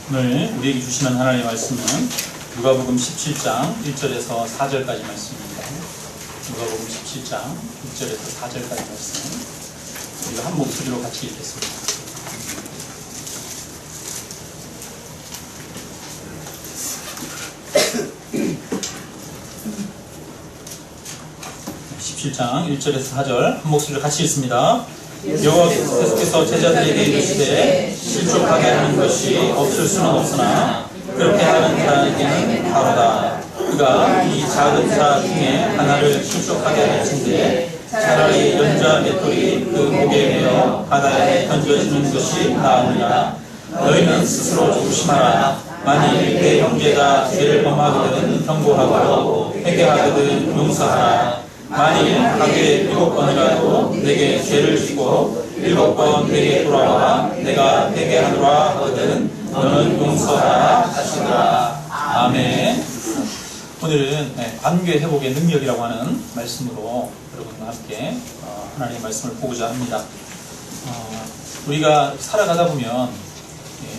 오늘 우리에게 주시는 하나님의 말씀은 누가복음 17장 1절에서 4절까지 말씀입니다. 누가복음 17장 1절에서 4절까지 말씀, 우리가 한 목소리로 같이 읽겠습니다. 17장 1절에서 4절 한 목소리로 같이 읽습니다. 여호와께서 제자들에게 이르시되 실족하게 하는 것이 없을 수는 없으나 그렇게 하는 자에게는 바로다. 그가 이 작은 자 중에 하나를 실족하게 할진대 차라리 연자 맷돌이 그 목에 매어 바다에 던져지는 것이 나으니라. 너희는 스스로 조심하라. 만일 내 형제가 죄를 범하거든 경고하고 회개하거든 용서하라. 만일 하루에 7번이라도 내게 죄를 지고 7번 내게 돌아와 내가 회개하노라 하거든 너는 용서하라 하시더라. 아멘. 오늘은 관계 회복의 능력이라고 하는 말씀으로 여러분과 함께 하나님의 말씀을 보고자 합니다. 우리가 살아가다 보면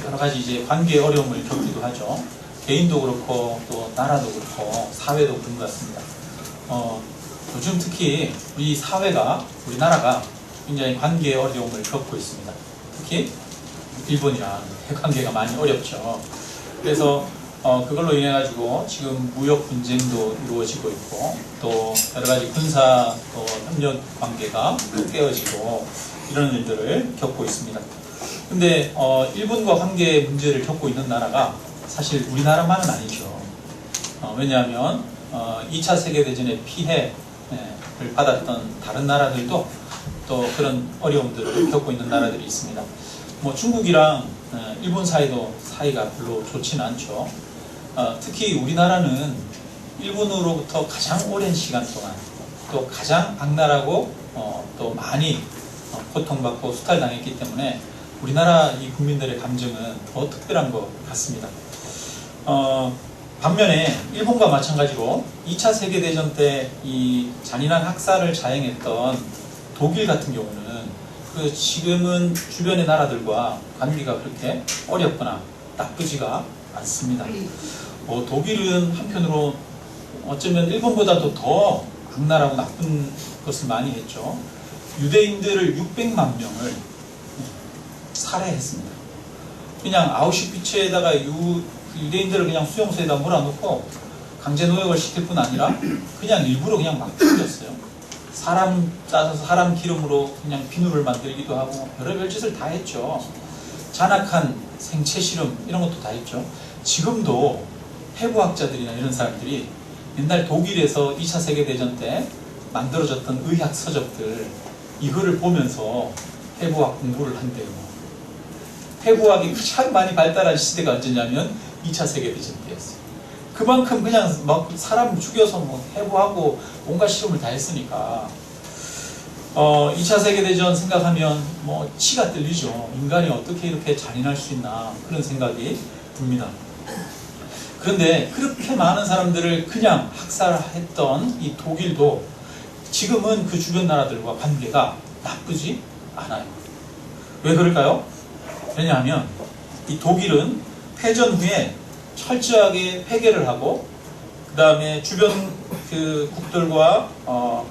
여러 가지 이제 관계 어려움을 겪기도 하죠. 개인도 그렇고 또 나라도 그렇고 사회도 그런 것 같습니다. 요즘 특히 우리 사회가, 우리나라가 굉장히 관계의 어려움을 겪고 있습니다. 특히 일본이랑 관계가 많이 어렵죠. 그래서 그걸로 인해 가지고 지금 무역 분쟁도 이루어지고 있고 또 여러 가지 군사 또 협력 관계가 깨어지고 이런 일들을 겪고 있습니다. 근데 일본과 관계 문제를 겪고 있는 나라가 사실 우리나라만은 아니죠. 왜냐하면 2차 세계대전의 피해를 받았던 다른 나라들도 또 그런 어려움들을 겪고 있는 나라들이 있습니다. 뭐 중국이랑 일본 사이도 사이가 별로 좋지는 않죠. 특히 우리나라는 일본으로부터 가장 오랜 시간 동안 또 가장 악랄하고 또 많이 고통받고 수탈당했기 때문에 우리나라 이 국민들의 감정은 더 특별한 것 같습니다. 반면에 일본과 마찬가지로 2차 세계대전 때 이 잔인한 학살을 자행했던 독일 같은 경우는 지금은 주변의 나라들과 관계가 그렇게 어렵거나 나쁘지가 않습니다. 독일은 한편으로 어쩌면 일본보다도 더 악랄하고 나쁜 것을 많이 했죠. 유대인들을 600만 명을 살해했습니다. 그냥 아우슈비츠에다가 유대인들을 그냥 수용소에다 몰아놓고 강제 노역을 시킬 뿐 아니라 그냥 일부러 그냥 막 죽였어요. 사람 짜서 사람 기름으로 그냥 비누를 만들기도 하고 별의별 짓을 다 했죠. 잔악한 생체 실험 이런 것도 다 했죠. 지금도 해부학자들이나 이런 사람들이 옛날 독일에서 2차 세계대전 때 만들어졌던 의학 서적들 이거를 보면서 해부학 공부를 한대요. 해부학이 가장 많이 발달한 시대가 언제냐면 2차 세계대전 때였어요. 그만큼 그냥 막 사람 죽여서 뭐 해부하고 온갖 실험을 다 했으니까 2차 세계대전 생각하면 뭐 치가 떨리죠. 인간이 어떻게 이렇게 잔인할 수 있나 그런 생각이 듭니다. 그런데 그렇게 많은 사람들을 그냥 학살했던 이 독일도 지금은 그 주변 나라들과 관계가 나쁘지 않아요. 왜 그럴까요? 왜냐하면 이 독일은 패전 후에 철저하게 회개를 하고 그 다음에 주변 그 국들과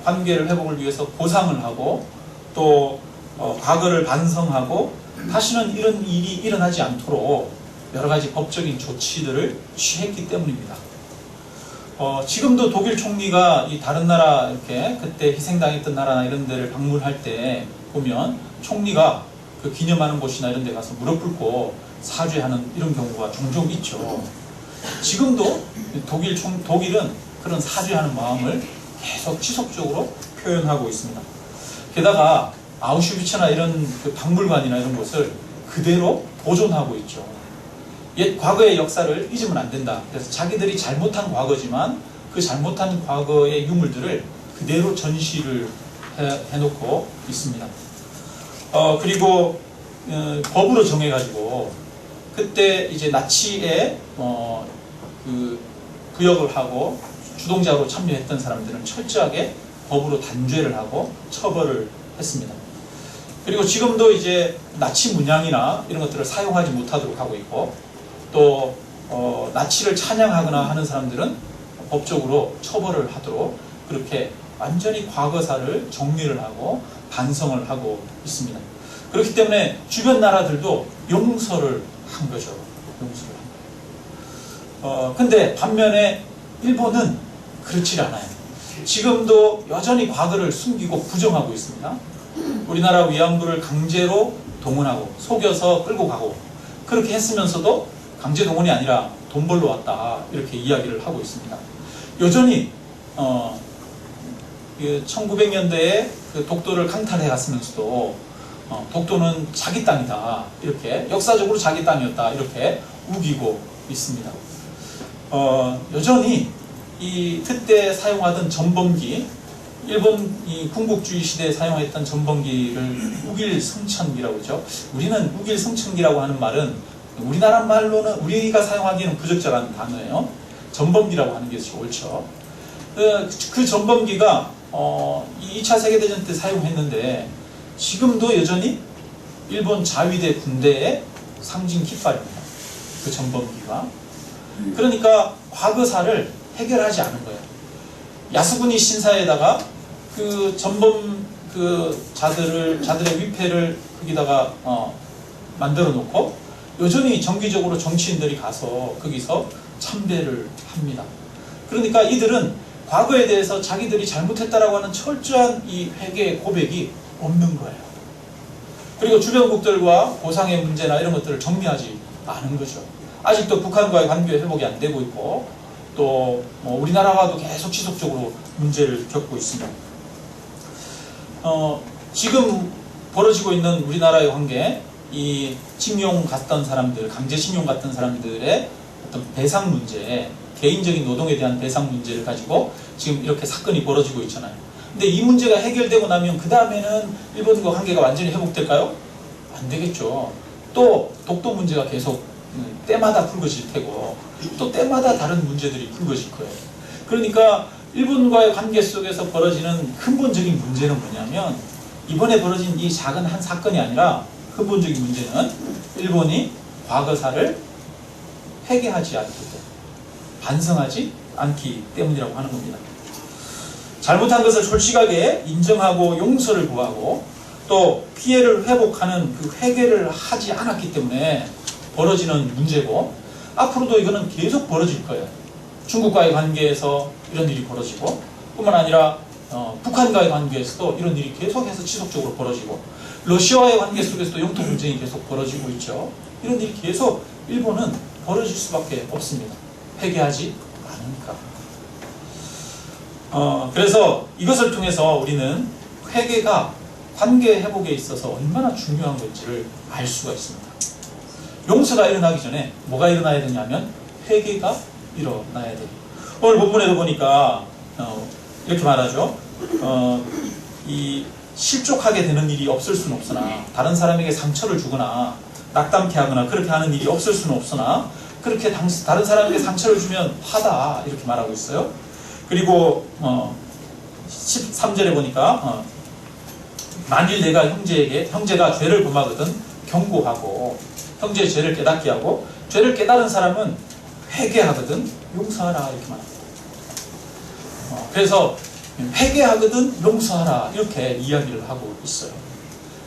관계를 회복을 위해서 보상을 하고 또 과거를 반성하고 다시는 이런 일이 일어나지 않도록 여러 가지 법적인 조치들을 취했기 때문입니다. 지금도 독일 총리가 이 다른 나라 이렇게 그때 희생당했던 나라나 이런 데를 방문할 때 보면 총리가 그 기념하는 곳이나 이런 데 가서 무릎 꿇고 사죄하는 이런 경우가 종종 있죠. 지금도 독일은 그런 사죄하는 마음을 계속 지속적으로 표현하고 있습니다. 게다가 아우슈비츠나 이런 그 박물관이나 이런 곳을 그대로 보존하고 있죠. 옛 과거의 역사를 잊으면 안 된다. 그래서 자기들이 잘못한 과거지만 그 잘못한 과거의 유물들을 그대로 전시를 해놓고 있습니다. 그리고 법으로 정해가지고 그때 이제 나치에 그 구역을 하고 주동자로 참여했던 사람들은 철저하게 법으로 단죄를 하고 처벌을 했습니다. 그리고 지금도 이제 나치 문양이나 이런 것들을 사용하지 못하도록 하고 있고 또 나치를 찬양하거나 하는 사람들은 법적으로 처벌을 하도록 그렇게 완전히 과거사를 정리를 하고 반성을 하고 있습니다. 그렇기 때문에 주변 나라들도 용서를 한 거죠. 용서를 한 거예요. 근데 반면에 일본은 그렇지 않아요. 지금도 여전히 과거를 숨기고 부정하고 있습니다. 우리나라 위안부를 강제로 동원하고 속여서 끌고 가고 그렇게 했으면서도 강제 동원이 아니라 돈 벌러 왔다 이렇게 이야기를 하고 있습니다. 여전히 1900년대에 그 독도를 강탈해 갔으면서도 독도는 자기 땅이다 이렇게 역사적으로 자기 땅이었다 이렇게 우기고 있습니다. 여전히 이 그때 사용하던 전범기 일본 이 군국주의 시대에 사용했던 전범기를 우길승천기라고 그러죠. 우리는 우길승천기라고 하는 말은 우리나라 말로는 우리가 사용하기에는 부적절한 단어예요. 전범기라고 하는 게 옳죠. 그 전범기가 2차 세계대전 때 사용했는데 지금도 여전히 일본 자위대 군대의 상징 깃발입니다. 그 전범기가. 그러니까 과거사를 해결하지 않은 거예요. 야스쿠니 신사에다가 그 전범 자들의 위패를 거기다가 만들어 놓고 여전히 정기적으로 정치인들이 가서 거기서 참배를 합니다. 그러니까 이들은 과거에 대해서 자기들이 잘못했다라고 하는 철저한 이 회개 고백이 없는 거예요. 그리고 주변국들과 보상의 문제나 이런 것들을 정리하지 않은 거죠. 아직도 북한과의 관계 회복이 안 되고 있고 또 우리나라와도 계속 지속적으로 문제를 겪고 있습니다. 지금 벌어지고 있는 우리나라의 관계, 이 징용 갔던 사람들, 강제 징용 갔던 사람들의 어떤 배상 문제, 개인적인 노동에 대한 배상 문제를 가지고 지금 이렇게 사건이 벌어지고 있잖아요. 근데 이 문제가 해결되고 나면 그 다음에는 일본과 관계가 완전히 회복될까요? 안 되겠죠. 또 독도 문제가 계속 때마다 불거질 테고 또 때마다 다른 문제들이 불거질 거예요. 그러니까 일본과의 관계 속에서 벌어지는 근본적인 문제는 뭐냐면 이번에 벌어진 이 작은 한 사건이 아니라 근본적인 문제는 일본이 과거사를 회개하지 않기 때문에 반성하지 않기 때문이라고 하는 겁니다. 잘못한 것을 솔직하게 인정하고 용서를 구하고 또 피해를 회복하는 그 회개를 하지 않았기 때문에 벌어지는 문제고 앞으로도 이거는 계속 벌어질 거예요. 중국과의 관계에서 이런 일이 벌어지고 뿐만 아니라 북한과의 관계에서도 이런 일이 계속해서 지속적으로 벌어지고 러시아와의 관계 속에서도 영토 분쟁이 계속 벌어지고 있죠. 이런 일이 계속 일본은 벌어질 수밖에 없습니다. 회개하지 않으니까. 그래서 이것을 통해서 우리는 회개가 관계 회복에 있어서 얼마나 중요한 건지를 알 수가 있습니다. 용서가 일어나기 전에 뭐가 일어나야 되냐면 회개가 일어나야 돼요. 오늘 본문에도 보니까 이렇게 말하죠. 이 실족하게 되는 일이 없을 수는 없으나 다른 사람에게 상처를 주거나 낙담케 하거나 그렇게 하는 일이 없을 수는 없으나 그렇게 다른 사람에게 상처를 주면 하다 이렇게 말하고 있어요. 그리고 13절에 보니까 만일 내가 형제가 죄를 범하거든 경고하고 형제의 죄를 깨닫게 하고 죄를 깨달은 사람은 회개하거든 용서하라 이렇게 말합니다. 그래서 회개하거든 용서하라 이렇게 이야기를 하고 있어요.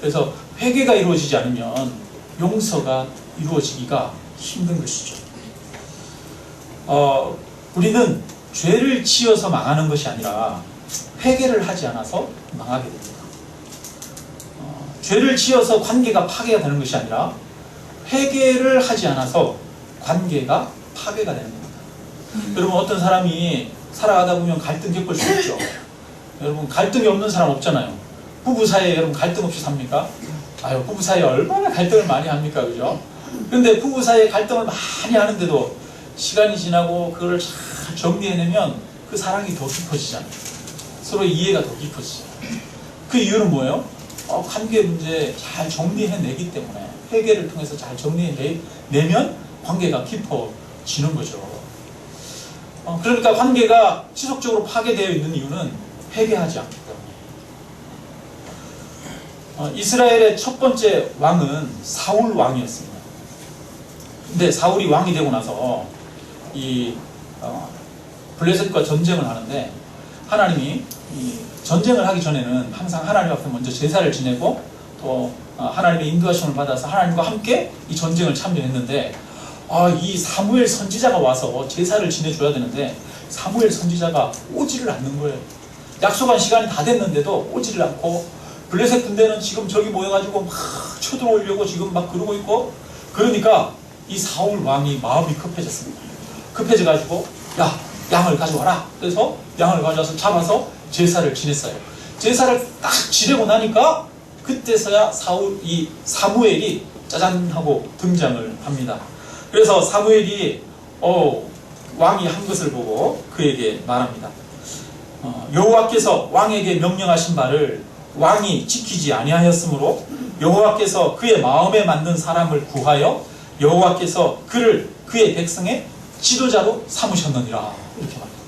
그래서 회개가 이루어지지 않으면 용서가 이루어지기가 힘든 것이죠. 우리는 죄를 지어서 망하는 것이 아니라 회개를 하지 않아서 망하게 됩니다. 죄를 지어서 관계가 파괴가 되는 것이 아니라 회개를 하지 않아서 관계가 파괴가 되는 겁니다. 여러분 어떤 사람이 살아가다 보면 갈등 겪을 수 있죠. 여러분 갈등이 없는 사람 없잖아요. 부부 사이에 여러분 갈등 없이 삽니까? 아유 부부 사이에 얼마나 갈등을 많이 합니까, 그죠? 근데 부부 사이에 갈등을 많이 하는데도 시간이 지나고 그걸 잘 정리해내면 그 사랑이 더 깊어지잖아요. 서로 이해가 더 깊어지잖아요. 그 이유는 뭐예요? 관계 문제 잘 정리해내기 때문에 회개를 통해서 잘 정리해내면 관계가 깊어지는 거죠. 그러니까 관계가 지속적으로 파괴되어 있는 이유는 회개하지 않기 때문에. 이스라엘의 첫 번째 왕은 사울 왕이었습니다. 근데 사울이 왕이 되고 나서 이 블레셋과 전쟁을 하는데 하나님이 이 전쟁을 하기 전에는 항상 하나님 앞에 먼저 제사를 지내고 또 하나님의 인도하심을 받아서 하나님과 함께 이 전쟁을 참여했는데 이 사무엘 선지자가 와서 제사를 지내줘야 되는데 사무엘 선지자가 오지를 않는 거예요. 약속한 시간이 다 됐는데도 오지를 않고 블레셋 군대는 지금 저기 모여가지고 막 쳐들어오려고 지금 막 그러고 있고 그러니까 이 사울 왕이 마음이 급해졌습니다. 급해져가지고 야 양을 가져와라. 그래서 양을 가져와서 잡아서 제사를 지냈어요. 제사를 딱 지내고 나니까 그때서야 이 사무엘이 짜잔 하고 등장을 합니다. 그래서 사무엘이 왕이 한 것을 보고 그에게 말합니다. 여호와께서 왕에게 명령하신 바를 왕이 지키지 아니하였으므로 여호와께서 그의 마음에 맞는 사람을 구하여 여호와께서 그를 그의 백성의 지도자로 삼으셨느니라. 이렇게 말합니다.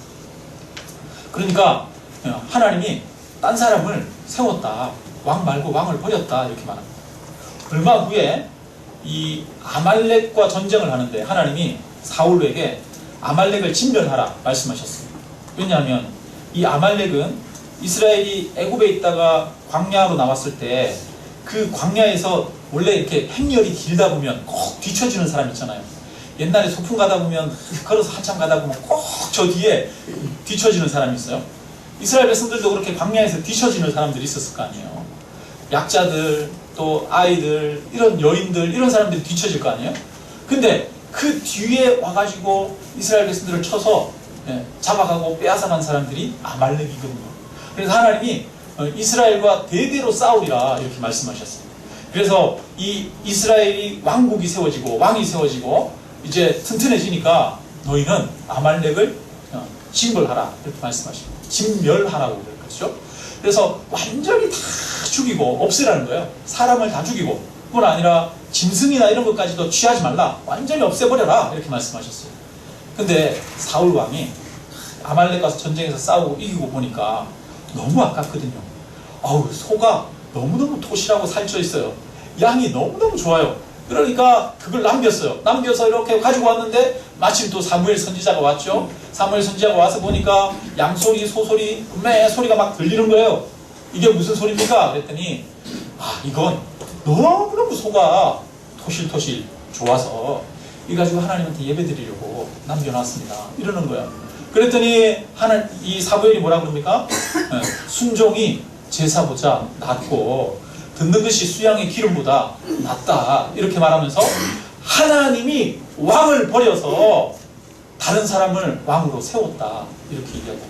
그러니까 하나님이 딴 사람을 세웠다. 왕 말고 왕을 버렸다. 이렇게 말합니다. 얼마 후에 이 아말렉과 전쟁을 하는데 하나님이 사울에게 아말렉을 진멸하라 말씀하셨습니다. 왜냐하면 이 아말렉은 이스라엘이 애굽에 있다가 광야로 나왔을 때 그 광야에서 원래 이렇게 행렬이 길다 보면 꼭 뒤처지는 사람 있잖아요. 옛날에 소풍 가다 보면 걸어서 한참 가다 보면 꼭 저 뒤에 뒤처지는 사람이 있어요. 이스라엘 백성들도 그렇게 광야에서 뒤처지는 사람들이 있었을 거 아니에요. 약자들 또 아이들 이런 여인들 이런 사람들이 뒤처질 거 아니에요. 근데 그 뒤에 와가지고 이스라엘 백성들을 쳐서 잡아가고 빼앗아간 사람들이 아말렉이거든요. 그래서 하나님이 이스라엘과 대대로 싸우리라 이렇게 말씀하셨어요. 그래서 이 이스라엘이 왕국이 세워지고 왕이 세워지고 이제 튼튼해지니까 너희는 아말렉을 징벌하라 이렇게 말씀하십니다. 진멸하라고 그럴 것이죠. 그래서 완전히 다 죽이고 없애라는 거예요. 사람을 다 죽이고 뿐 아니라 짐승이나 이런 것까지도 취하지 말라. 완전히 없애버려라 이렇게 말씀하셨어요. 근데 사울 왕이 아말렉 가서 전쟁에서 싸우고 이기고 보니까 너무 아깝거든요. 소가 너무너무 토실하고 살쪄 있어요. 양이 너무너무 좋아요. 그러니까 그걸 남겼어요. 남겨서 이렇게 가지고 왔는데 마침 또 사무엘 선지자가 왔죠. 사무엘 선지자가 와서 보니까 양소리, 소소리, 매 소리가 막 들리는 거예요. 이게 무슨 소리입니까? 그랬더니 이건 너무너무 소가 토실토실 좋아서 이 가지고 하나님한테 예배드리려고 남겨놨습니다. 이러는 거예요. 그랬더니 이 사무엘이 뭐라 그럽니까? 순종이 제사보다 낫고 듣는 것이 수양의 기름보다 낫다 이렇게 말하면서 하나님이 왕을 버려서 다른 사람을 왕으로 세웠다 이렇게 얘기합니다.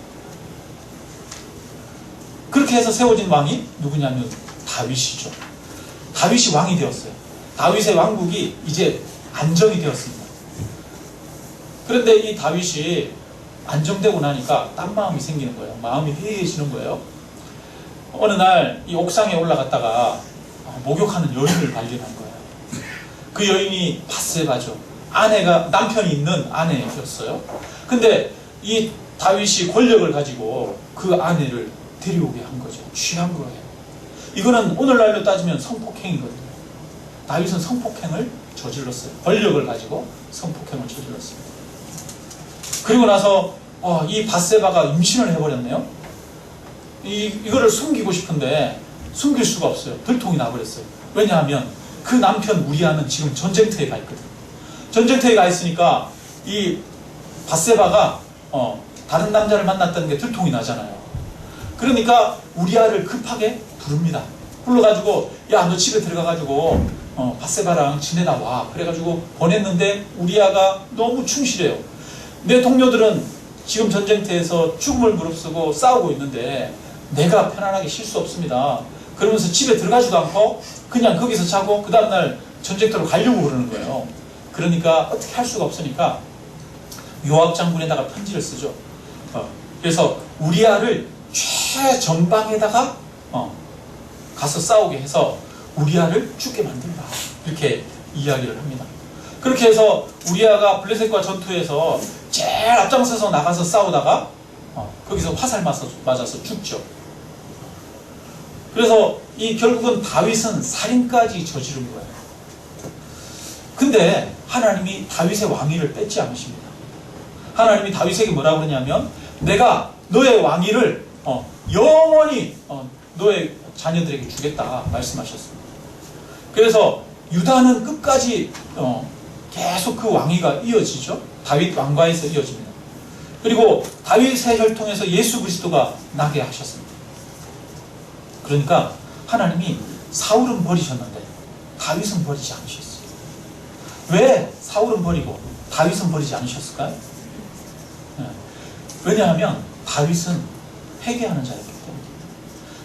그렇게 해서 세워진 왕이 누구냐면 다윗이죠. 다윗이 왕이 되었어요. 다윗의 왕국이 이제 안정이 되었습니다. 그런데 이 다윗이 안정되고 나니까 딴 마음이 생기는 거예요. 마음이 해이해지는 거예요. 어느 날 이 옥상에 올라갔다가 목욕하는 여인을 발견한 거예요. 그 여인이 바세바죠. 남편이 있는 아내였어요. 근데 이 다윗이 권력을 가지고 그 아내를 데려오게 한 거죠. 취한 거예요. 이거는 오늘날로 따지면 성폭행이거든요. 다윗은 성폭행을 저질렀어요. 권력을 가지고 성폭행을 저질렀습니다. 그리고 나서 이 바세바가 임신을 해버렸네요. 이거를 숨기고 싶은데 숨길 수가 없어요. 들통이 나버렸어요. 왜냐하면 그 남편 우리아는 지금 전쟁터에 가 있거든요. 전쟁터에 가 있으니까 이 바세바가 다른 남자를 만났다는 게 들통이 나잖아요. 그러니까 우리아를 급하게 부릅니다. 불러가지고 야 너 집에 들어가가지고 바세바랑 지내다 와. 그래가지고 보냈는데 우리아가 너무 충실해요. 내 동료들은 지금 전쟁터에서 죽음을 무릅쓰고 싸우고 있는데 내가 편안하게 쉴 수 없습니다. 그러면서 집에 들어가지도 않고 그냥 거기서 자고 그 다음날 전쟁터로 가려고 그러는 거예요. 그러니까 어떻게 할 수가 없으니까 요압 장군에다가 편지를 쓰죠. 그래서 우리아를 최전방에다가 가서 싸우게 해서 우리아를 죽게 만든다. 이렇게 이야기를 합니다. 그렇게 해서 우리아가 블레셋과 전투에서 제일 앞장서서 나가서 싸우다가 거기서 화살 맞아서 죽죠. 그래서 결국은 다윗은 살인까지 저지른 거예요. 근데 하나님이 다윗의 왕위를 뺏지 않으십니다. 하나님이 다윗에게 뭐라고 그러냐면 내가 너의 왕위를 영원히 너의 자녀들에게 주겠다 말씀하셨습니다. 그래서 유다는 끝까지 계속 그 왕위가 이어지죠. 다윗 왕가에서 이어집니다. 그리고 다윗의 혈통에서 예수 그리스도가 나게 하셨습니다. 그러니까 하나님이 사울은 버리셨는데 다윗은 버리지 않으셨어요. 왜 사울은 버리고 다윗은 버리지 않으셨을까요? 왜냐하면 다윗은 회개하는 자였기 때문에.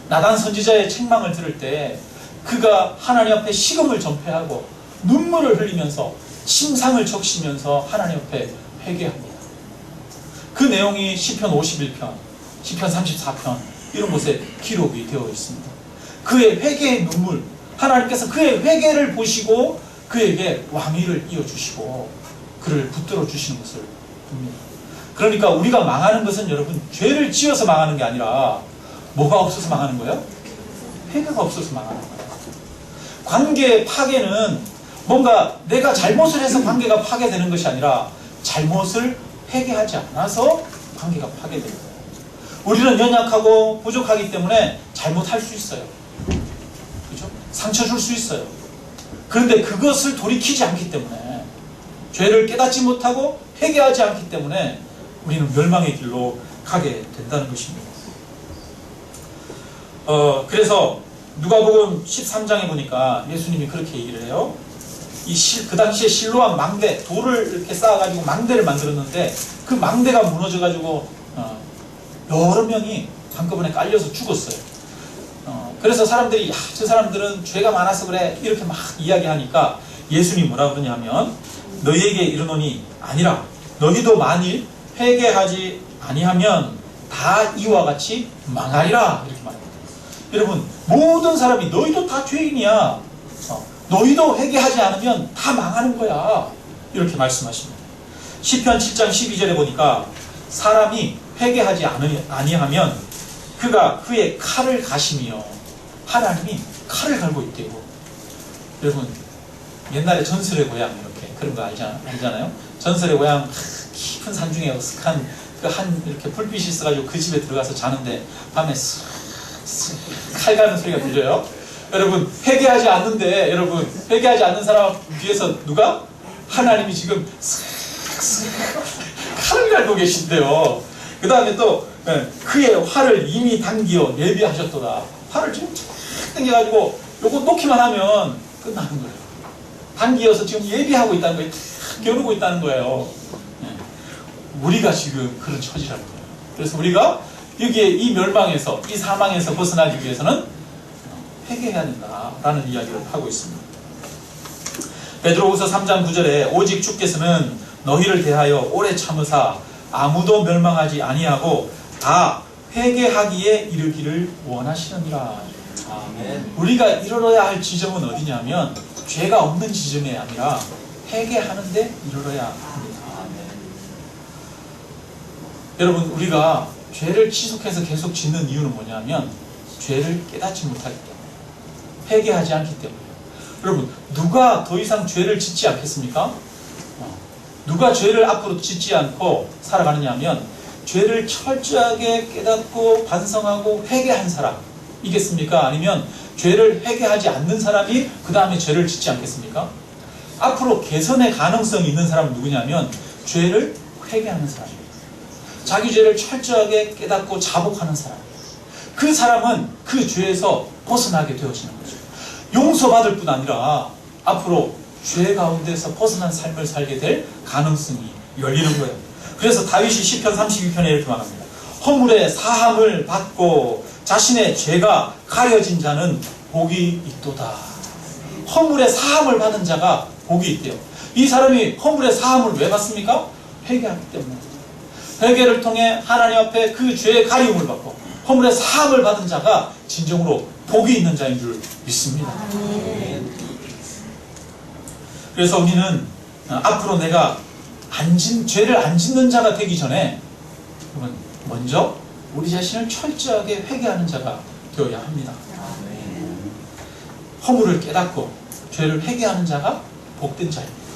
나단 선지자의 책망을 들을 때 그가 하나님 앞에 식음을 전폐하고 눈물을 흘리면서 침상을 적시면서 하나님 앞에 회개합니다. 그 내용이 시편 51편, 시편 34편 이런 곳에 기록이 되어 있습니다. 그의 회개의 눈물, 하나님께서 그의 회개를 보시고 그에게 왕위를 이어주시고 그를 붙들어 주시는 것을 봅니다. 그러니까 우리가 망하는 것은 여러분 죄를 지어서 망하는 게 아니라 뭐가 없어서 망하는 거예요? 회개가 없어서 망하는 거예요. 관계의 파괴는 뭔가 내가 잘못을 해서 관계가 파괴되는 것이 아니라 잘못을 회개하지 않아서 관계가 파괴되는 거예요. 우리는 연약하고 부족하기 때문에 잘못할 수 있어요. 그렇죠? 상처 줄 수 있어요. 그런데 그것을 돌이키지 않기 때문에 죄를 깨닫지 못하고 회개하지 않기 때문에 우리는 멸망의 길로 가게 된다는 것입니다. 그래서 누가복음 13장에 보니까 예수님이 그렇게 얘기를 해요. 그 당시에 실로암 망대, 돌을 이렇게 쌓아가지고 망대를 만들었는데 그 망대가 무너져가지고 여러 명이 한꺼번에 깔려서 죽었어요. 그래서 사람들이 저 사람들은 죄가 많아서 그래 이렇게 막 이야기하니까 예수님이 뭐라고 그러냐면 너희에게 이르노니 아니라 너희도 만일 회개하지 아니하면 다 이와 같이 망하리라 이렇게 말합니다. 여러분 모든 사람이 너희도 다 죄인이야. 너희도 회개하지 않으면 다 망하는 거야. 이렇게 말씀하십니다. 시편 7장 12절에 보니까 사람이 회개하지 아니하면 그가 그의 칼을 가시며 하나님이 칼을 갈고 있대요. 여러분 옛날에 전설의 고향 이렇게 그런 거 알잖아요. 전설의 고향 깊은 산중에 어슥한 그 한 이렇게 불빛이 있어가지고 그 집에 들어가서 자는데 밤에 칼 가는 소리가 들려요. 여러분 회개하지 않는데 여러분 회개하지 않는 사람 뒤에서 누가? 하나님이 지금 칼을 갈고 계신데요. 그 다음에 또 그의 활을 이미 당기어 예비하셨도다. 활을 지금 쫙 당겨가지고 요거 놓기만 하면 끝나는 거예요. 당기어서 지금 예비하고 있다는 거예요. 탁 겨누고 있다는 거예요. 우리가 지금 그런 처지라는 거예요. 그래서 우리가 여기에 이 멸망에서 이 사망에서 벗어나기 위해서는 회개해야 된다라는 이야기를 하고 있습니다. 베드로후서 3장 9절에 오직 주께서는 너희를 대하여 오래 참으사 아무도 멸망하지 아니하고 다 회개하기에 이르기를 원하시느니라. 아멘. 우리가 이르러야 할 지점은 어디냐면 죄가 없는 지점이 아니라 회개하는데 이르러야 합니다. 아멘. 여러분 우리가 죄를 지속해서 계속 짓는 이유는 뭐냐면 죄를 깨닫지 못하기 때문에 회개하지 않기 때문에. 여러분 누가 더 이상 죄를 짓지 않겠습니까? 누가 죄를 앞으로 짓지 않고 살아가느냐 하면 죄를 철저하게 깨닫고 반성하고 회개한 사람이겠습니까? 아니면 죄를 회개하지 않는 사람이 그 다음에 죄를 짓지 않겠습니까? 앞으로 개선의 가능성이 있는 사람은 누구냐면 죄를 회개하는 사람입니다. 자기 죄를 철저하게 깨닫고 자복하는 사람. 그 사람은 그 죄에서 벗어나게 되어지는 거죠. 용서받을 뿐 아니라 앞으로 죄 가운데서 벗어난 삶을 살게 될 가능성이 열리는 거예요. 그래서 다윗이 시편 32편에 이렇게 말합니다. 허물의 사함을 받고 자신의 죄가 가려진 자는 복이 있도다. 허물의 사함을 받은 자가 복이 있대요. 이 사람이 허물의 사함을 왜 받습니까? 회개하기 때문에. 회개를 통해 하나님 앞에 그 죄의 가리움을 받고 허물의 사함을 받은 자가 진정으로 복이 있는 자인 줄 믿습니다. 그래서 우리는 앞으로 내가 죄를 안 짓는 자가 되기 전에 먼저 우리 자신을 철저하게 회개하는 자가 되어야 합니다. 허물을 깨닫고 죄를 회개하는 자가 복된 자입니다.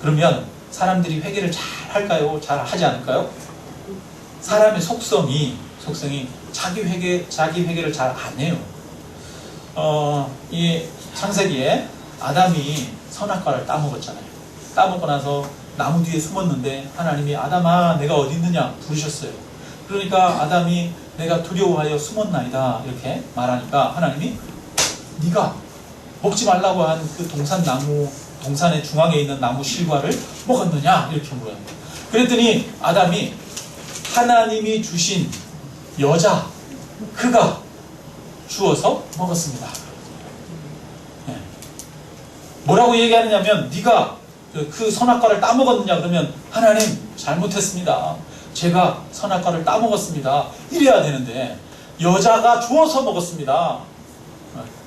그러면 사람들이 회개를 잘 할까요? 잘 하지 않을까요? 사람의 속성이 자기 회개를 잘 안 해요. 이 창세기에 아담이 선악과를 따먹었잖아요. 따먹고 나서 나무 뒤에 숨었는데 하나님이 아담아 내가 어디 있느냐 부르셨어요. 그러니까 아담이 내가 두려워하여 숨었나이다 이렇게 말하니까 하나님이 네가 먹지 말라고 한 그 동산의 중앙에 있는 나무 실과를 먹었느냐 이렇게 물어요. 그랬더니 아담이 하나님이 주신 여자 그가 주어서 먹었습니다. 네. 뭐라고 얘기하느냐면 네가 그 선악과를 따먹었느냐 그러면 하나님 잘못했습니다. 제가 선악과를 따먹었습니다. 이래야 되는데 여자가 주어서 먹었습니다.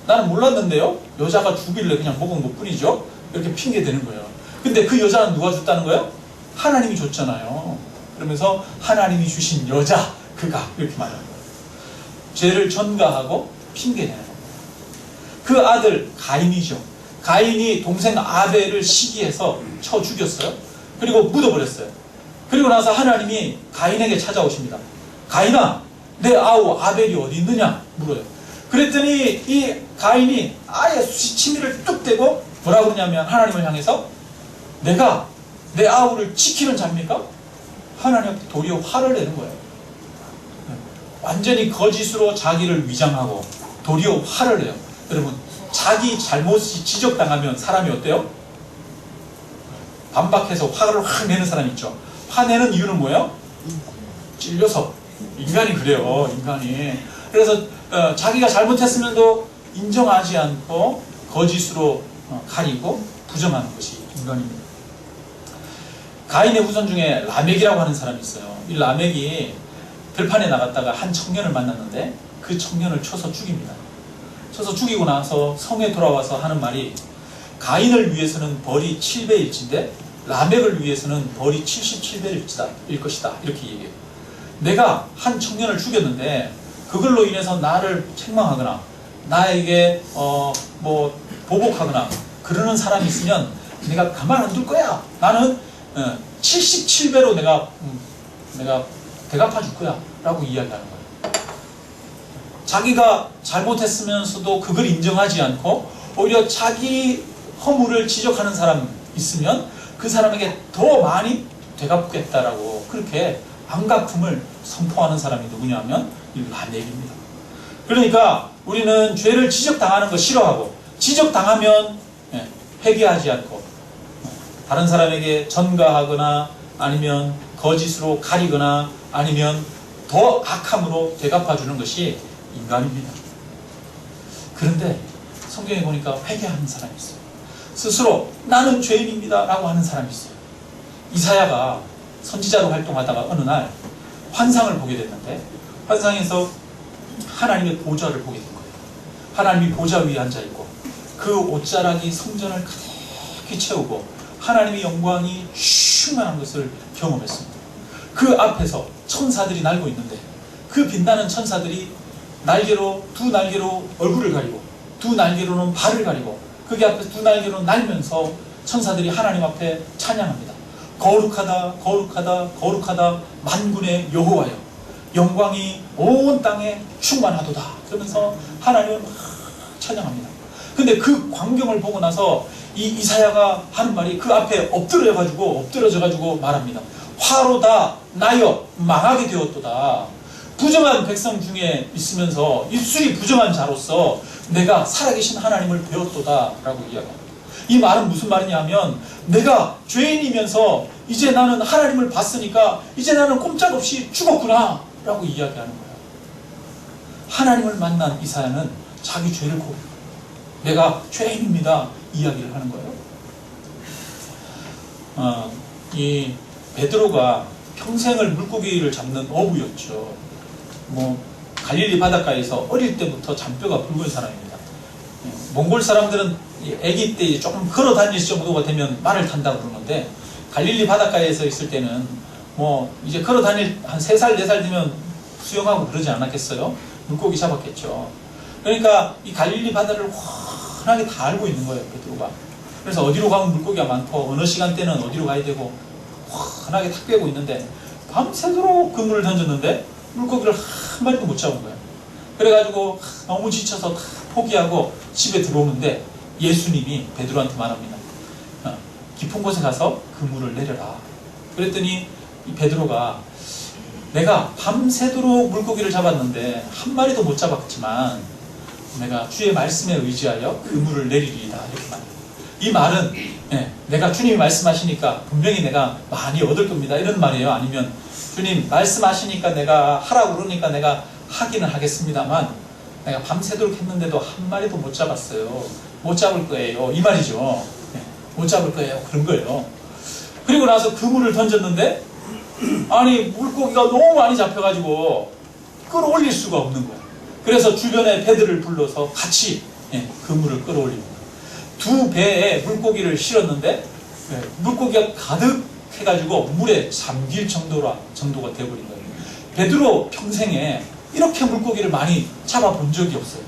나는 몰랐는데요. 여자가 주길래 그냥 먹은 것 뿐이죠. 이렇게 핑계 대는 거예요. 근데 그 여자는 누가 줬다는 거예요? 하나님이 줬잖아요. 그러면서 하나님이 주신 여자 그가 이렇게 말하는 거예요. 죄를 전가하고 핑계 대는 겁니다. 그 아들 가인이죠. 가인이 동생 아벨을 시기해서 쳐 죽였어요. 그리고 묻어버렸어요. 그리고 나서 하나님이 가인에게 찾아오십니다. 가인아 내 아우 아벨이 어디 있느냐 물어요. 그랬더니 이 가인이 아예 치미를 뚝 대고 뭐라고 그러냐면 하나님을 향해서 내가 내 아우를 지키는 자입니까? 하나님 도리어 화를 내는 거예요. 완전히 거짓으로 자기를 위장하고 도리어 화를 내요. 여러분 자기 잘못이 지적당하면 사람이 어때요? 반박해서 화를 확 내는 사람 있죠. 화내는 이유는 뭐예요? 찔려서. 인간이 그래요. 인간이. 그래서 자기가 잘못했으면도 인정하지 않고 거짓으로 가리고 부정하는 것이 인간입니다. 가인의 후손 중에 라멕이라고 하는 사람이 있어요. 이 라멕이 들판에 나갔다가 한 청년을 만났는데 그 청년을 쳐서 죽입니다. 쳐서 죽이고 나서 성에 돌아와서 하는 말이 가인을 위해서는 벌이 7배일진데 라멕을 위해서는 벌이 77배일 것이다. 이렇게 얘기해요. 내가 한 청년을 죽였는데 그걸로 인해서 나를 책망하거나 나에게 보복하거나 그러는 사람이 있으면 내가 가만 안 둘 거야. 나는 77배로 내가 대갚아 줄 거야 라고 이야기하는 거예요. 자기가 잘못했으면서도 그걸 인정하지 않고 오히려 자기 허물을 지적하는 사람 있으면 그 사람에게 더 많이 되갚겠다라고 그렇게 안갚음을 선포하는 사람이 누구냐 하면 이 라멕입니다. 그러니까 우리는 죄를 지적당하는 거 싫어하고 지적당하면 회개하지 않고 다른 사람에게 전가하거나 아니면 거짓으로 가리거나 아니면 더 악함으로 되갚아주는 것이 인간입니다. 그런데 성경에 보니까 회개하는 사람이 있어요. 스스로 나는 죄인입니다 라고 하는 사람이 있어요. 이사야가 선지자로 활동하다가 어느 날 환상을 보게 됐는데 환상에서 하나님의 보좌를 보게 된 거예요. 하나님이 보좌 위에 앉아있고 그 옷자락이 성전을 가득히 채우고 하나님의 영광이 충만한 것을 경험했습니다. 그 앞에서 천사들이 날고 있는데 그 빛나는 천사들이 두 날개로 얼굴을 가리고 두 날개로는 발을 가리고 거기 앞에서 두 날개로 날면서 천사들이 하나님 앞에 찬양합니다. 거룩하다 거룩하다 거룩하다 만군의 여호와여 영광이 온 땅에 충만하도다 그러면서 하나님을 막 찬양합니다. 근데 그 광경을 보고 나서 이 이사야가 하는 말이 그 앞에 엎드려져가지고 말합니다. 화로다 나여 망하게 되었도다. 부정한 백성 중에 있으면서 입술이 부정한 자로서 내가 살아계신 하나님을 배웠도다 라고 이야기합니다. 이 말은 무슨 말이냐면 내가 죄인이면서 이제 나는 하나님을 봤으니까 이제 나는 꼼짝없이 죽었구나 라고 이야기하는 거예요. 하나님을 만난 이사야는 자기 죄를 고백해요. 내가 죄인입니다 이야기를 하는 거예요. 이 베드로가 평생을 물고기를 잡는 어부였죠. 갈릴리 바닷가에서 어릴 때부터 잔뼈가 붉은 사람입니다. 몽골 사람들은 아기 때 조금 걸어 다닐 정도가 되면 말을 탄다고 그러는데 갈릴리 바닷가에서 있을 때는 이제 걸어 다닐 한 3살, 4살 되면 수영하고 그러지 않았겠어요? 물고기 잡았겠죠. 그러니까 이 갈릴리 바다를 환하게 다 알고 있는 거예요, 베드로가. 그래서 어디로 가면 물고기가 많고 어느 시간대는 어디로 가야 되고 환하게 탁 빼고 있는데 밤새도록 그물을 던졌는데 물고기를 한 마리도 못 잡은 거예요. 그래가지고 너무 지쳐서 다 포기하고 집에 들어오는데 예수님이 베드로한테 말합니다. 깊은 곳에 가서 그물을 내려라. 그랬더니 이 베드로가 내가 밤새도록 물고기를 잡았는데 한 마리도 못 잡았지만 내가 주의 말씀에 의지하여 그물을 내리리이다. 이렇게 말합니다. 이 말은 내가 주님이 말씀하시니까 분명히 내가 많이 얻을 겁니다. 이런 말이에요. 아니면 주님 말씀하시니까 내가 하라고 그러니까 내가 하기는 하겠습니다만 내가 밤새도록 했는데도 한 마리도 못 잡았어요. 못 잡을 거예요. 이 말이죠. 못 잡을 거예요. 그런 거예요. 그리고 나서 그물을 던졌는데 아니 물고기가 너무 많이 잡혀가지고 끌어올릴 수가 없는 거예요. 그래서 주변에 배들을 불러서 같이 그물을 끌어올립니다. 두 배에 물고기를 실었는데 물고기가 가득 해가지고 물에 잠길 정도가 되어버린 거예요. 베드로 평생에 이렇게 물고기를 많이 잡아본 적이 없어요.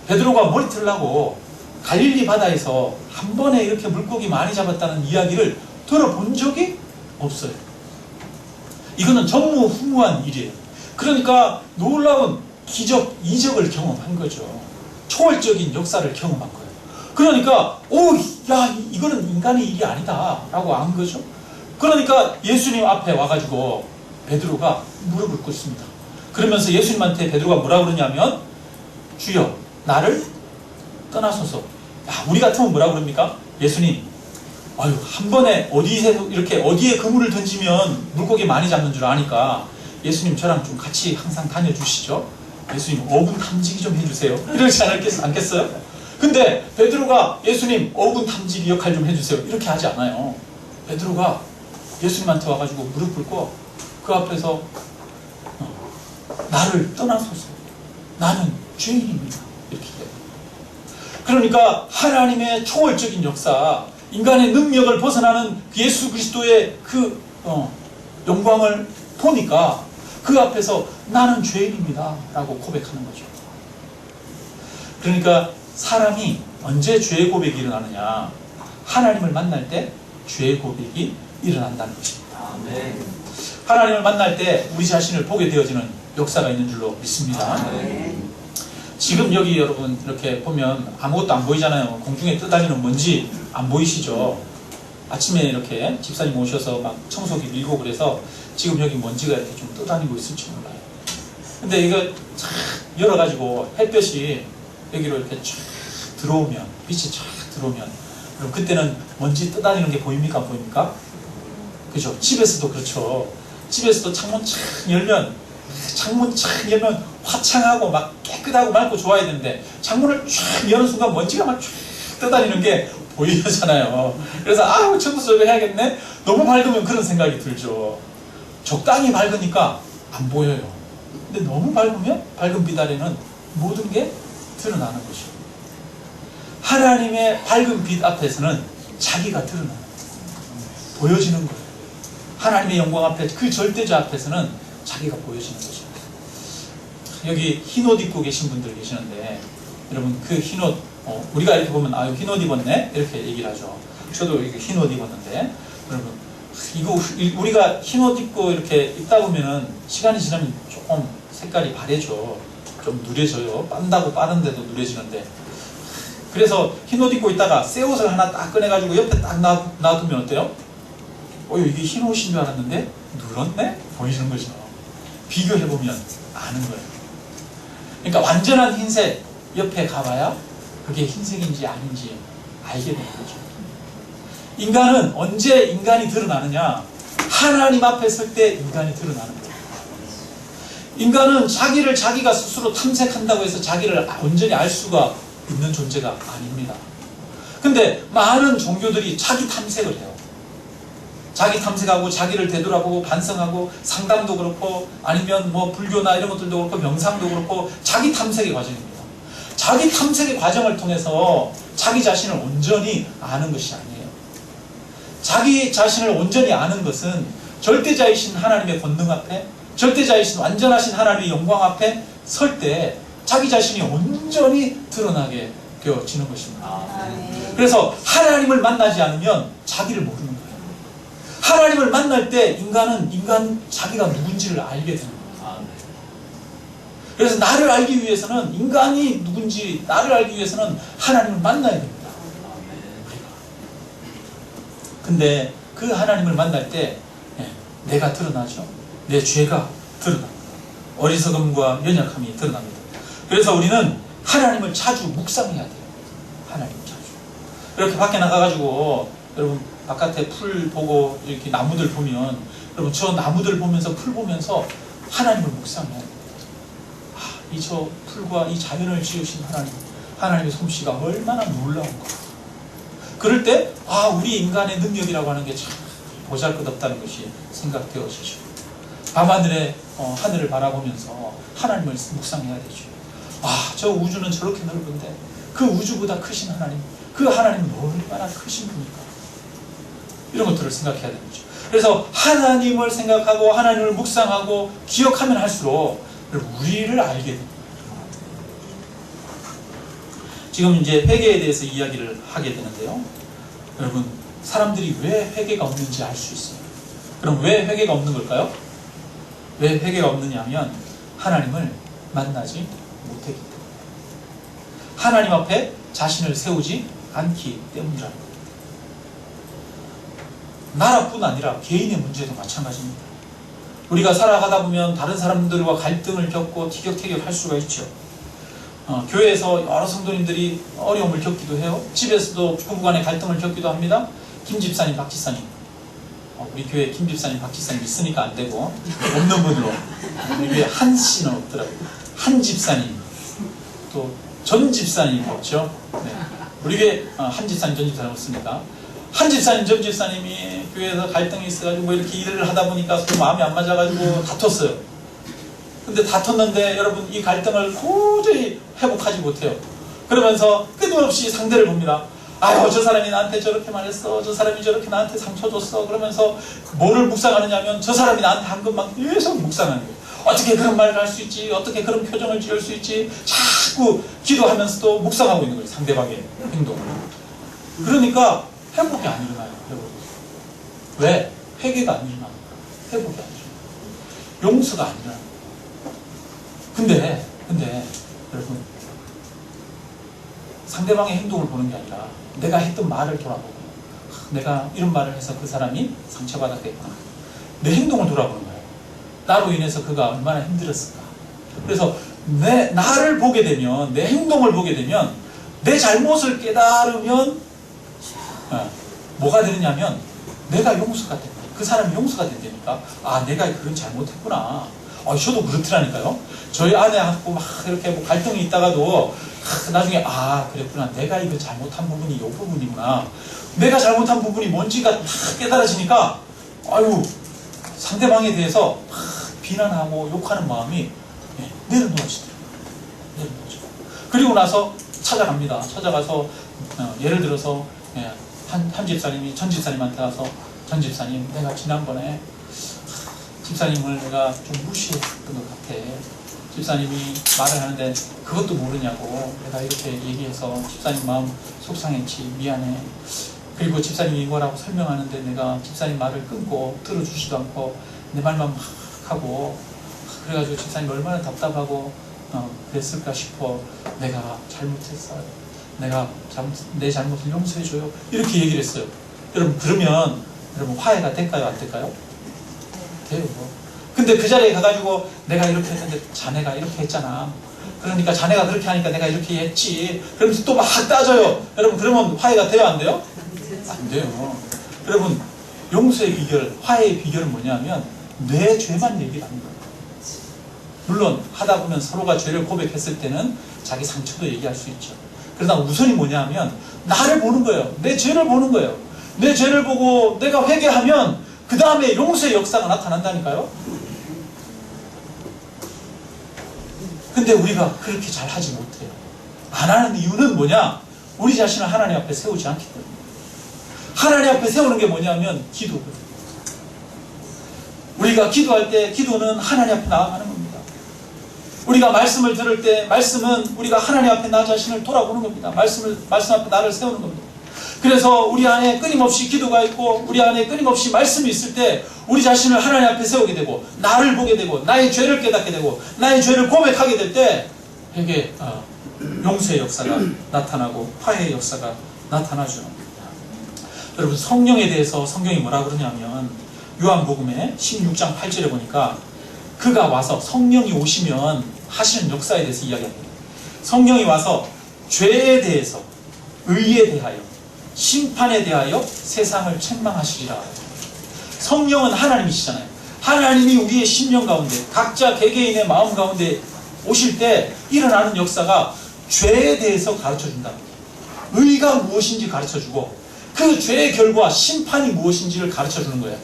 베드로가 머리털 나고 갈릴리 바다에서 한 번에 이렇게 물고기 많이 잡았다는 이야기를 들어본 적이 없어요. 이거는 전무후무한 일이에요. 그러니까 놀라운 기적, 이적을 경험한 거죠. 초월적인 역사를 경험한 거예요. 그러니까 이거는 인간의 일이 아니다 라고 안 거죠. 그러니까 예수님 앞에 와가지고 베드로가 무릎을 꿇습니다. 그러면서 예수님한테 베드로가 뭐라 그러냐면 주여 나를 떠나소서. 우리 같으면 뭐라 그럽니까? 예수님 한 번에 어디에 그물을 던지면 물고기 많이 잡는 줄 아니까 예수님 저랑 좀 같이 항상 다녀주시죠. 예수님 어군 탐지기 좀 해주세요. 이러지 않겠어요? 근데 베드로가 예수님 어군 탐지기 역할 좀 해주세요. 이렇게 하지 않아요. 베드로가 예수님한테 와가지고 무릎 꿇고 그 앞에서 나를 떠나소서. 나는 죄인입니다. 이렇게 해요. 그러니까 하나님의 초월적인 역사, 인간의 능력을 벗어나는 예수 그리스도의 그 영광을 보니까 그 앞에서 나는 죄인입니다 라고 고백하는 거죠. 그러니까 사람이 언제 죄의 고백이 일어나느냐, 하나님을 만날 때 죄의 고백이 일어난다는 것입니다. 아멘. 하나님을 만날 때 우리 자신을 보게 되어지는 역사가 있는 줄로 믿습니다. 아멘. 지금 여기 여러분 이렇게 보면 아무것도 안 보이잖아요. 공중에 떠다니는 먼지 안 보이시죠? 아침에 이렇게 집사님 오셔서 막 청소기 밀고 그래서 지금 여기 먼지가 이렇게 좀 떠다니고 있을지 몰라요. 근데 이거 쫙 열어가지고 햇볕이 여기로 이렇게 쫙 들어오면, 빛이 쫙 들어오면, 그럼 그때는 먼지 떠다니는 게 보입니까? 안 보입니까? 그죠? 집에서도 그렇죠. 집에서도 창문 쫙 열면 화창하고 막 깨끗하고 맑고 좋아야 되는데 창문을 쫙 여는 순간 먼지가 막 쫙 떠다니는 게 보이잖아요. 그래서 청소 좀 해야겠네? 너무 밝으면 그런 생각이 들죠. 적당히 밝으니까 안 보여요. 근데 너무 밝으면 밝은 빛 아래는 모든 게 드러나는 것이죠. 하나님의 밝은 빛 앞에서는 자기가 드러나는 거예요. 보여지는 거예요. 하나님의 영광 앞에, 그 절대자 앞에서는 자기가 보여지는 것입니다. 여기 흰옷 입고 계신 분들 계시는데 여러분 그 흰옷 우리가 이렇게 보면 흰옷 입었네 이렇게 얘기를 하죠. 저도 이렇게 흰옷 입었는데 여러분 이거 우리가 흰옷 입고 이렇게 입다 보면은 시간이 지나면 조금 색깔이 바래져. 좀 누래져요. 빤다고 빠른데도 누래지는데, 그래서 흰옷 입고 있다가 새 옷을 하나 딱 꺼내가지고 옆에 딱 놔두면 어때요? 이게 흰옷인 줄 알았는데 눌렀네? 보이는 거죠. 비교해보면 아는 거예요. 그러니까 완전한 흰색 옆에 가봐야 그게 흰색인지 아닌지 알게 되는 거죠. 인간은 언제 인간이 드러나느냐? 하나님 앞에 설 때 인간이 드러나는 거예요. 인간은 자기를 자기가 스스로 탐색한다고 해서 자기를 온전히 알 수가 있는 존재가 아닙니다. 근데 많은 종교들이 자기 탐색을 해요. 자기 탐색하고 자기를 되돌아보고 반성하고, 상담도 그렇고 아니면 뭐 불교나 이런 것들도 그렇고 명상도 그렇고 자기 탐색의 과정입니다. 자기 탐색의 과정을 통해서 자기 자신을 온전히 아는 것이 아니에요. 자기 자신을 온전히 아는 것은 절대자이신 하나님의 권능 앞에, 절대자이신 완전하신 하나님의 영광 앞에 설 때 자기 자신이 온전히 드러나게 되어지는 것입니다. 그래서 하나님을 만나지 않으면 자기를 모르는 거예요. 하나님을 만날 때 인간 자기가 누군지를 알게 되는 거예요. 그래서 나를 알기 위해서는, 인간이 누군지 나를 알기 위해서는 하나님을 만나야 됩니다. 근데 그 하나님을 만날 때 내가 드러나죠. 내 죄가 드러납니다. 어리석음과 연약함이 드러납니다. 그래서 우리는 하나님을 자주 묵상해야 돼요. 하나님을 자주. 이렇게 밖에 나가가지고 여러분 바깥에 풀 보고 이렇게 나무들 보면, 여러분 저 나무들 보면서 풀 보면서 하나님을 묵상해야 돼요. 이 저 풀과 이 자연을 지으신 하나님의 솜씨가 얼마나 놀라운가. 그럴 때 우리 인간의 능력이라고 하는 게 참 보잘것없다는 것이 생각되어지죠. 밤하늘에 하늘을 바라보면서 하나님을 묵상해야 되죠. 저 우주는 저렇게 넓은데 그 우주보다 크신 하나님, 그 하나님은 얼마나 크신 분일까. 이런 것들을 생각해야 되는 거죠. 그래서 하나님을 생각하고 하나님을 묵상하고 기억하면 할수록 우리를 알게 됩니다. 지금 이제 회개에 대해서 이야기를 하게 되는데요. 여러분, 사람들이 왜 회개가 없는지 알 수 있어요. 그럼 왜 회개가 없는 걸까요? 왜 회개가 없느냐 하면 하나님을 만나지 못했기 때문에, 하나님 앞에 자신을 세우지 않기 때문이라는 거예요. 나라뿐 아니라 개인의 문제도 마찬가지입니다. 우리가 살아가다 보면 다른 사람들과 갈등을 겪고 티격태격할 수가 있죠. 교회에서 여러 성도님들이 어려움을 겪기도 해요. 집에서도 부부간의 갈등을 겪기도 합니다. 김 집사님, 박 집사님, 우리 교회 김 집사님, 박 집사님 있으니까 안 되고 없는 분으로, 우리 교회 한 씨는 없더라고요. 한 집사님, 또 전 집사님 없죠. 네. 우리 교회 한 집사님, 전 집사님 없습니다. 한 집사님, 전 집사님이 교회에서 갈등이 있어가지고 뭐 이렇게 일을 하다 보니까 서로 마음이 안 맞아가지고 다퉜어요. 근데 다퉜는데 여러분, 이 갈등을 도저히 회복하지 못해요. 그러면서 끊임없이 상대를 봅니다. 저 사람이 나한테 저렇게 말했어, 저 사람이 저렇게 나한테 상처 줬어. 그러면서 뭐를 묵상하느냐 하면 저 사람이 나한테 한 것만 계속 묵상하는 거예요. 어떻게 그런 말을 할 수 있지, 어떻게 그런 표정을 지을 수 있지, 자꾸 기도하면서도 묵상하고 있는 거예요. 상대방의 행동을. 그러니까 회복이 안 일어나요. 회복이. 왜? 회개가 안 일어나요. 회복이 안 일어나요. 용서가 안 일어나요. 근데 여러분, 상대방의 행동을 보는 게 아니라 내가 했던 말을 돌아보고, 내가 이런 말을 해서 그 사람이 상처받았겠구나, 내 행동을 돌아보는 거예요. 나로 인해서 그가 얼마나 힘들었을까. 그래서 나를 보게 되면, 내 행동을 보게 되면, 내 잘못을 깨달으면 뭐가 되느냐면 내가 용서가 됩니다. 그 사람이 용서가 된다니까. 내가 그런 잘못했구나. 저도 그렇더라니까요. 저희 아내하고 막 이렇게 뭐 갈등이 있다가도 나중에 그랬구나, 내가 이거 잘못한 부분이 이 부분이구나, 내가 잘못한 부분이 뭔지가 다 깨달아지니까 상대방에 대해서 막 비난하고 욕하는 마음이 내려놓아지더라고요. 그리고 나서 찾아갑니다. 찾아가서 예를 들어서 한 집사님이 전 집사님한테 가서, 전 집사님, 내가 지난번에 집사님을 내가 좀 무시했던 것 같아. 집사님이 말을 하는데 그것도 모르냐고 내가 이렇게 얘기해서 집사님 마음 속상했지, 미안해. 그리고 집사님이 이거라고 설명하는데 내가 집사님 말을 끊고 들어주지도 않고 내 말만 막 하고, 그래가지고 집사님 얼마나 답답하고 그랬을까 싶어. 내가 잘못했어요. 내 잘못을 용서해줘요. 이렇게 얘기를 했어요. 여러분, 그러면 여러분 화해가 될까요? 안 될까요? 돼요. 근데 그 자리에 가가지고 내가 이렇게 했는데 자네가 이렇게 했잖아. 그러니까 자네가 그렇게 하니까 내가 이렇게 했지. 그러면서 또 막 따져요. 여러분, 그러면 화해가 돼요? 안 돼요? 안 돼요. 여러분, 용서의 비결, 화해의 비결은 뭐냐면 내 죄만 얘기를 하는 거예요. 물론 하다 보면 서로가 죄를 고백했을 때는 자기 상처도 얘기할 수 있죠. 그러나 우선이 뭐냐 하면 나를 보는 거예요. 내 죄를 보는 거예요. 내 죄를 보고 내가 회개하면 그 다음에 용서의 역사가 나타난다니까요. 근데 우리가 그렇게 잘 하지 못해요. 안 하는 이유는 뭐냐? 우리 자신을 하나님 앞에 세우지 않기 때문에. 하나님 앞에 세우는 게 뭐냐면 기도거든요. 우리가 기도할 때 기도는 하나님 앞에 나아가는 겁니다. 우리가 말씀을 들을 때 말씀은 우리가 하나님 앞에 나 자신을 돌아보는 겁니다. 말씀 앞에 나를 세우는 겁니다. 그래서 우리 안에 끊임없이 기도가 있고 우리 안에 끊임없이 말씀이 있을 때 우리 자신을 하나님 앞에 세우게 되고 나를 보게 되고 나의 죄를 깨닫게 되고 나의 죄를 고백하게 될 때 회개, 용서의 역사가 나타나고 화해의 역사가 나타나죠. 여러분, 성령에 대해서 성경이 뭐라 그러냐면 요한복음의 16장 8절에 보니까 그가 와서, 성령이 오시면 하시는 역사에 대해서 이야기합니다. 성령이 와서 죄에 대해서, 의에 대하여, 심판에 대하여 세상을 책망하시리라. 성령은 하나님이시잖아요. 하나님이 우리의 심령 가운데, 각자 개개인의 마음 가운데 오실 때 일어나는 역사가 죄에 대해서 가르쳐준다. 의가 무엇인지 가르쳐주고 그 죄의 결과 심판이 무엇인지를 가르쳐주는 거예요.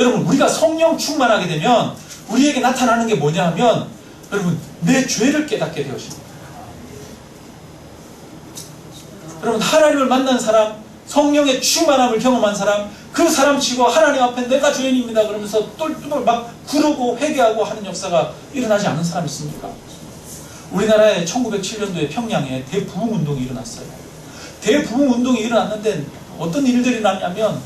여러분, 우리가 성령 충만하게 되면 우리에게 나타나는 게 뭐냐 하면, 여러분, 내 죄를 깨닫게 되어집니다. 여러분, 하나님을 만난 사람, 성령의 충만함을 경험한 사람, 그 사람 치고 하나님 앞에 내가 죄인입니다 그러면서 똘똘 막 구르고 회개하고 하는 역사가 일어나지 않는 사람이 있습니까? 우리나라에 1907년도에 평양에 대부흥운동이 일어났어요. 대부흥운동이 일어났는데 어떤 일들이 났냐면,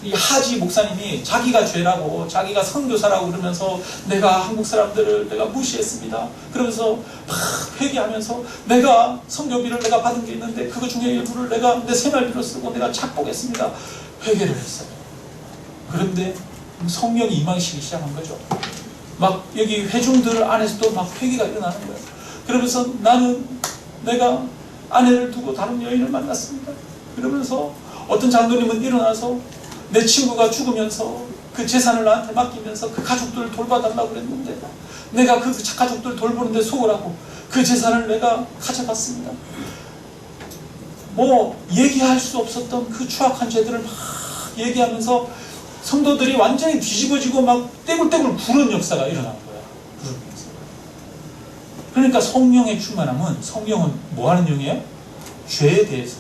이 하지 목사님이 자기가 죄라고, 자기가 선교사라고 그러면서 내가 한국 사람들을 내가 무시했습니다. 그러면서 막 회개하면서 내가 선교비를 내가 받은 게 있는데 그거 중에 일부를 내가 내 생활비로 쓰고 내가 착복했습니다. 회개를 했어요. 그런데 성령이 임하시기 시작한 거죠. 막 여기 회중들 안에서도 막 회개가 일어나는 거예요. 그러면서 나는 내가 아내를 두고 다른 여인을 만났습니다. 그러면서 어떤 장로님은 일어나서 내 친구가 죽으면서 그 재산을 나한테 맡기면서 그 가족들을 돌봐달라고 그랬는데 내가 그 가족들 돌보는데 속으라고 그 재산을 내가 가져갔습니다. 뭐 얘기할 수 없었던 그 추악한 죄들을 막 얘기하면서 성도들이 완전히 뒤집어지고 막 떼굴떼굴 구른 역사가 일어나는 거야. 그러니까 성령의 충만함은, 성령은 뭐 하는 영이에요? 죄에 대해서,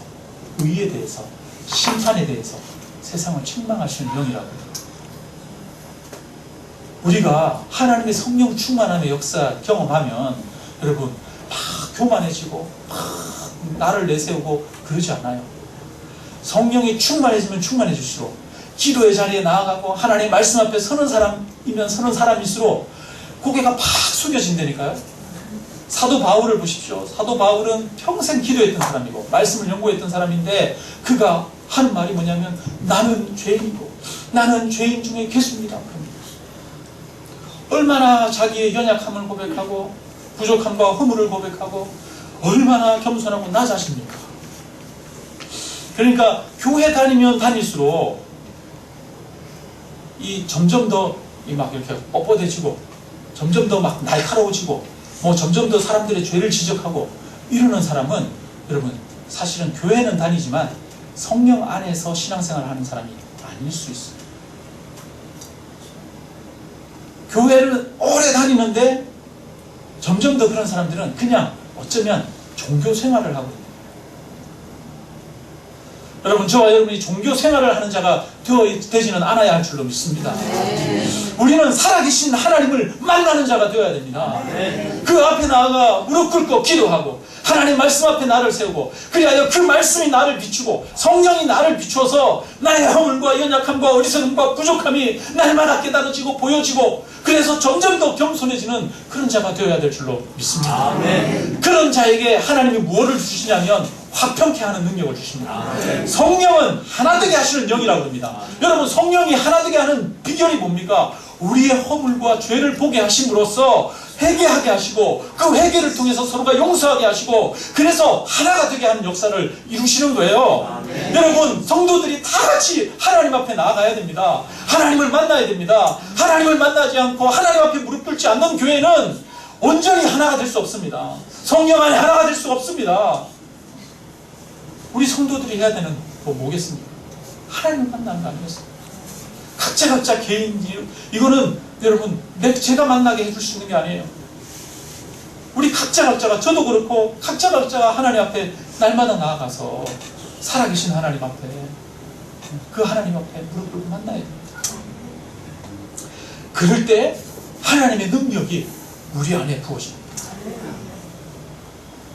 의에 대해서, 심판에 대해서 세상을 책망하시는 영이라고 해요. 우리가 하나님의 성령 충만함의 역사 경험하면 여러분 막 교만해지고 막 나를 내세우고 그러지 않아요. 성령이 충만해지면 충만해질수록 기도의 자리에 나아가고 하나님의 말씀 앞에 서는 사람이면 서는 사람일수록 고개가 팍 숙여진다니까요. 사도 바울을 보십시오. 사도 바울은 평생 기도했던 사람이고 말씀을 연구했던 사람인데 그가 하는 말이 뭐냐면 나는 죄인이고 나는 죄인 중에 괴수입니다. 얼마나 자기의 연약함을 고백하고 부족함과 허물을 고백하고 얼마나 겸손하고 낮아집니까? 그러니까 교회 다니면 다닐수록 이 점점 더 막 이렇게 뻣뻣해지고 점점 더 막 날카로워지고 뭐 점점 더 사람들의 죄를 지적하고 이러는 사람은 여러분 사실은 교회는 다니지만 성령 안에서 신앙생활을 하는 사람이 아닐 수 있어요. 교회를 오래 다니는데 점점 더 그런 사람들은 그냥 어쩌면 종교 생활을 하고 있는 거예요. 여러분, 저와 여러분이 종교 생활을 하는 자가 되지는 않아야 할 줄로 믿습니다. 우리는 살아계신 하나님을 만나는 자가 되어야 됩니다. 그 앞에 나아가 무릎 꿇고 기도하고 하나님 말씀 앞에 나를 세우고 그리하여 그 말씀이 나를 비추고 성령이 나를 비추어서 나의 허물과 연약함과 어리석음과 부족함이 날마다 깨달아지고 보여지고 그래서 점점 더 겸손해지는 그런 자가 되어야 될 줄로 믿습니다. 아멘. 그런 자에게 하나님이 무엇을 주시냐면 화평케 하는 능력을 주십니다. 성령은 하나 되게 하시는 영이라고 합니다. 여러분, 성령이 하나 되게 하는 비결이 뭡니까? 우리의 허물과 죄를 보게 하심으로써 회개하게 하시고 그 회개를 통해서 서로가 용서하게 하시고 그래서 하나가 되게 하는 역사를 이루시는 거예요. 여러분, 성도들이 다 같이 하나님 앞에 나아가야 됩니다. 하나님을 만나야 됩니다. 하나님을 만나지 않고 하나님 앞에 무릎 꿇지 않는 교회는 온전히 하나가 될 수 없습니다. 성령 안에 하나가 될 수 없습니다. 우리 성도들이 해야 되는 거 뭐겠습니까? 하나님을 만나는 거 아니겠습니까? 각자 개인, 이거는 여러분 제가 만나게 해줄 수 있는 게 아니에요. 우리 각자가 저도 그렇고 각자가 하나님 앞에 날마다 나아가서 살아계신 하나님 앞에 그 하나님 앞에 무릎 꿇고 만나야 됩니다. 그럴 때 하나님의 능력이 우리 안에 부어집니다.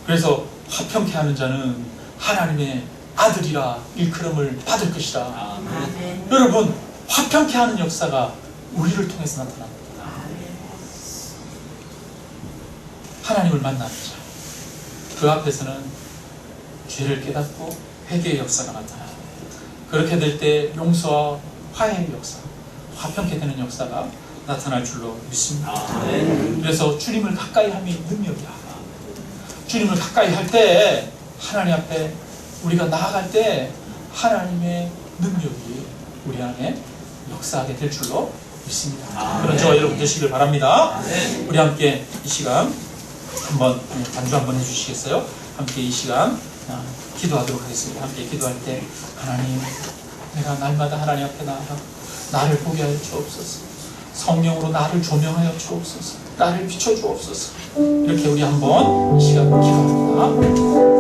그래서 화평케 하는 자는 하나님의 아들이라 일컬음을 받을 것이라. 아멘. 여러분, 화평케 하는 역사가 우리를 통해서 나타납니다. 하나님을 만나는 자, 그 앞에서는 죄를 깨닫고 회개의 역사가 나타납니다. 그렇게 될 때 용서와 화해의 역사, 화평케 되는 역사가 나타날 줄로 믿습니다. 그래서 주님을 가까이 함이 능력이야. 주님을 가까이 할 때 하나님 앞에 우리가 나아갈 때 하나님의 능력이 우리 안에 역사하게 될 줄로 믿습니다. 그런 저와 여러분 되시길 바랍니다. 우리 함께 이 시간 한번 반주 한번 해주시겠어요? 함께 이 시간 기도하도록 하겠습니다. 함께 기도할 때 하나님, 내가 날마다 하나님 앞에 나아가 나를 보게 하여 주옵소서. 성령으로 나를 조명하여 주옵소서. 나를 비춰 주옵소서. 이렇게 우리 한번 이 시간 기도합니다.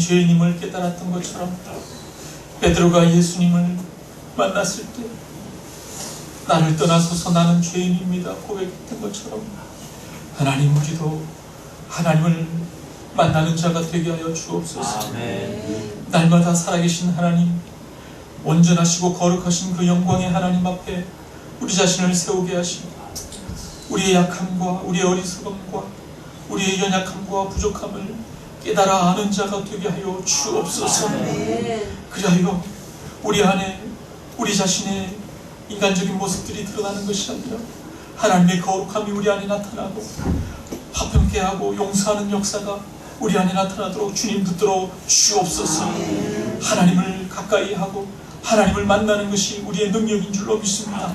죄인임을 깨달았던 것처럼 베드로가 예수님을 만났을 때 나를 떠나소서 나는 죄인입니다 고백했던 것처럼 하나님, 우리도 하나님을 만나는 자가 되게 하여 주옵소서. 아멘. 날마다 살아계신 하나님, 온전하시고 거룩하신 그 영광의 하나님 앞에 우리 자신을 세우게 하시고 우리의 약함과 우리의 어리석음과 우리의 연약함과 부족함을 깨달아 아는 자가 되게 하여 주옵소서. 그리하여 우리 안에 우리 자신의 인간적인 모습들이 드러나는 것이 아니라 하나님의 거룩함이 우리 안에 나타나고 화평케 하고 용서하는 역사가 우리 안에 나타나도록 주님 붙들어 주옵소서. 하나님을 가까이 하고 하나님을 만나는 것이 우리의 능력인 줄로 믿습니다.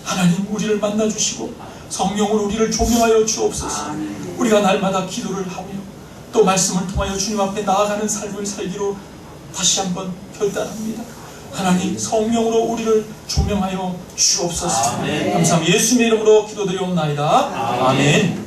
하나님, 우리를 만나주시고 성령으로 우리를 조명하여 주옵소서. 우리가 날마다 기도를 하며 또 말씀을 통하여 주님 앞에 나아가는 삶을 살기로 다시 한번 결단합니다. 하나님, 성령으로 우리를 조명하여 주옵소서. 감사합니다. 예수님의 이름으로 기도드리옵나이다. 아멘.